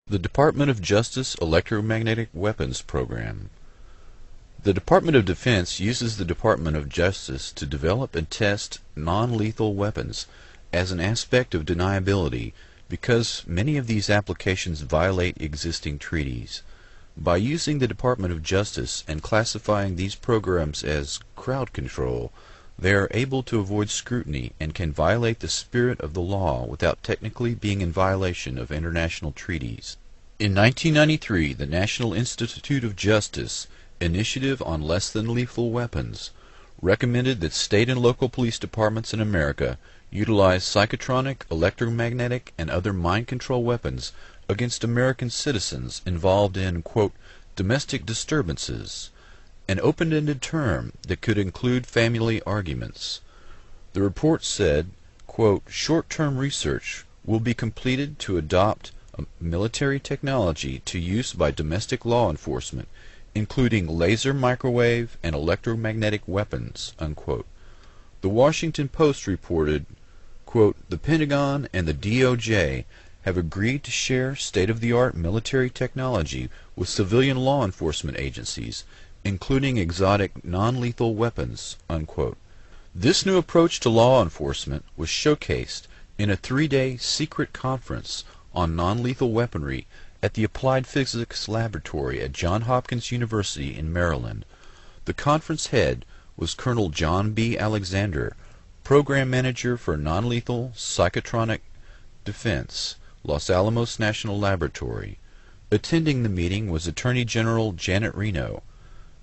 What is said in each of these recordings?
The Department of Justice Electromagnetic Weapons Program. The Department of Defense uses the Department of Justice to develop and test non-lethal weapons as an aspect of deniability because many of these applications violate existing treaties. By using the Department of Justice and classifying these programs as crowd control, they are able to avoid scrutiny and can violate the spirit of the law without technically being in violation of international treaties. In 1993, the National Institute of Justice Initiative on Less Than Lethal Weapons recommended that state and local police departments in America utilize psychotronic, electromagnetic, and other mind control weapons against American citizens involved in, quote, domestic disturbances, an open-ended term that could include family arguments. The report said, quote, short-term research will be completed to adopt military technology to use by domestic law enforcement, including laser, microwave, and electromagnetic weapons, unquote. The Washington Post reported, quote, the Pentagon and the DOJ have agreed to share state-of-the-art military technology with civilian law enforcement agencies, including exotic non-lethal weapons, unquote. This new approach to law enforcement was showcased in a 3-day secret conference on non-lethal weaponry at the Applied Physics Laboratory at Johns Hopkins University in Maryland. The conference head was Colonel John B. Alexander, Program Manager for Non-Lethal Psychotronic Defense, Los Alamos National Laboratory. Attending the meeting was Attorney General Janet Reno,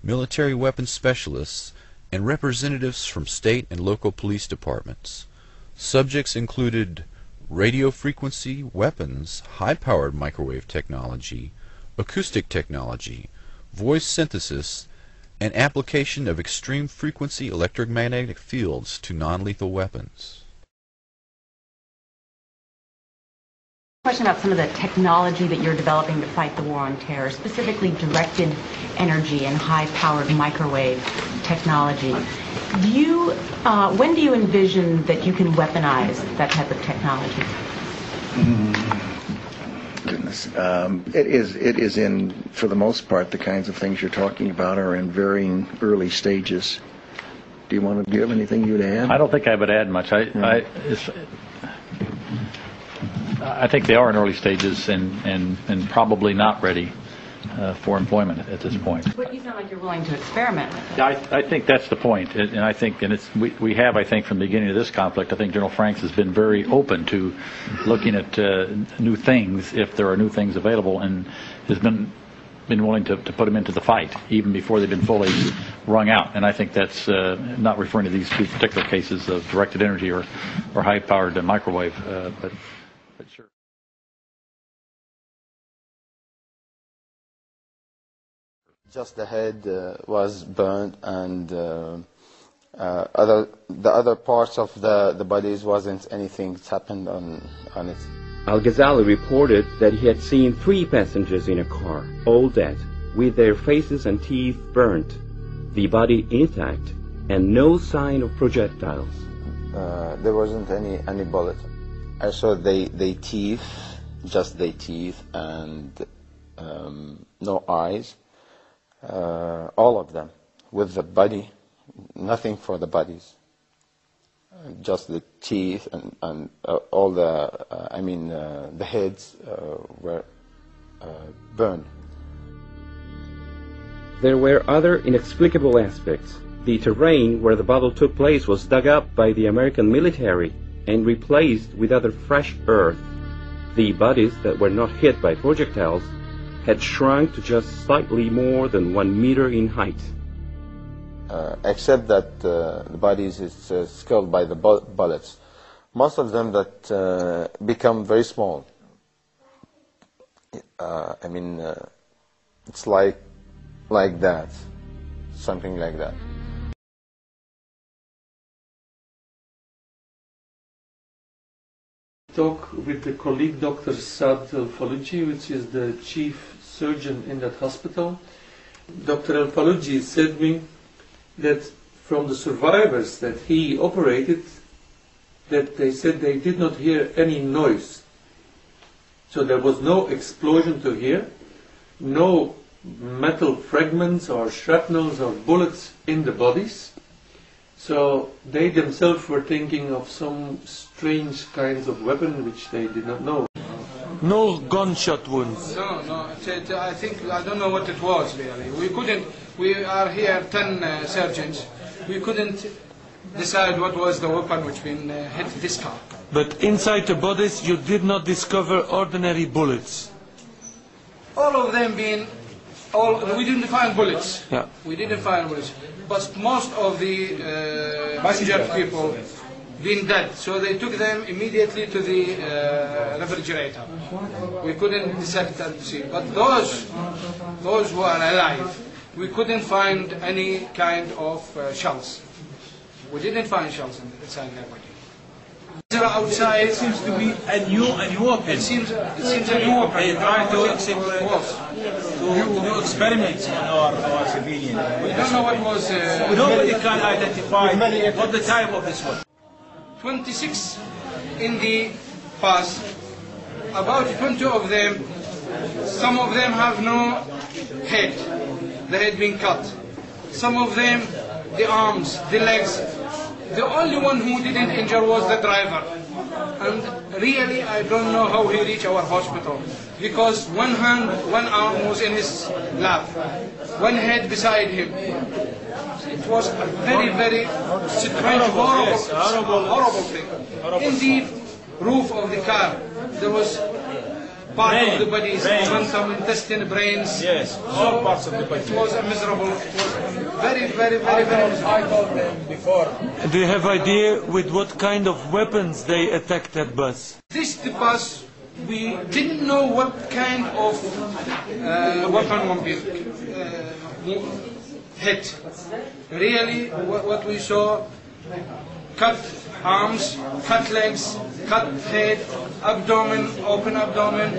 military weapons specialists, and representatives from state and local police departments. Subjects included radio frequency weapons, high-powered microwave technology, acoustic technology, voice synthesis, and application of extreme frequency electromagnetic fields to non-lethal weapons. Question about some of the technology that you're developing to fight the war on terror, specifically directed energy and high-powered microwave technology. When do you envision that you can weaponize that type of technology? Goodness, it is in, for the most part, the kinds of things you're talking about are in varying early stages. Do you have anything you'd add? I don't think I would add much. I think they are in early stages and probably not ready for employment at this point. But you sound like you're willing to experiment with it. I think that's the point, and I think, and we have, I think, from the beginning of this conflict, I think General Franks has been very open to looking at new things if there are new things available, and has been willing to put them into the fight even before they've been fully wrung out. And I think that's not referring to these two particular cases of directed energy or high-powered microwave, but sure. Just the head was burned, and the other parts of the bodies wasn't anything happened on it. Al-Ghazali reported that he had seen 3 passengers in a car, all dead, with their faces and teeth burnt, the body intact, and no sign of projectiles. There wasn't any bullet. I saw they teeth, just their teeth, and no eyes. All of them, with the body, nothing for the bodies, just the teeth and all the, the heads were burned. There were other inexplicable aspects. The terrain where the battle took place was dug up by the American military and replaced with other fresh earth. The bodies that were not hit by projectiles had shrunk to just slightly more than 1 meter in height. Except that the bodies is killed by the bullets. Most of them that become very small. It's like that, something like that. Talk with the colleague Dr. Saad Al-Faluji, which is the chief surgeon in that hospital. Dr. Al-Faluji said to me that from the survivors that he operated, that they said they did not hear any noise. So there was no explosion to hear, no metal fragments or shrapnels or bullets in the bodies. So they themselves were thinking of some strange kinds of weapon which they did not know. No gunshot wounds. No. I think, I don't know what it was really. We are here 10 surgeons. We couldn't decide what was the weapon which been hit this car. But inside the bodies you did not discover ordinary bullets. All of them being, we didn't find bullets. Yeah. We didn't find bullets. But most of the injured people been dead. So they took them immediately to the refrigerator. We couldn't dissect and see. But those who are alive, we couldn't find any kind of shells. We didn't find shells inside their body. Outside, it seems to be a new weapon. It seems a new weapon. They try to do experiments on our civilians. We don't know what was. Nobody can identify what the type of this was. 26 in the past. About 20 of them. Some of them have no head. The head being cut. Some of them, the arms, the legs. The only one who didn't injure was the driver. And really, I don't know how he reached our hospital. Because one hand, one arm was in his lap. One head beside him. It was a very, very strange, horrible thing. In the roof of the car, there was part of the body, momentum, intestine, brains. Yes, all parts of the body. It was a miserable, it was very, very, very, very miserable. I told them before. Do you have idea with what kind of weapons they attacked that bus? The bus, we didn't know what kind of weapon one hit. Really, what we saw, cut arms, cut legs, cut head, abdomen, open abdomen,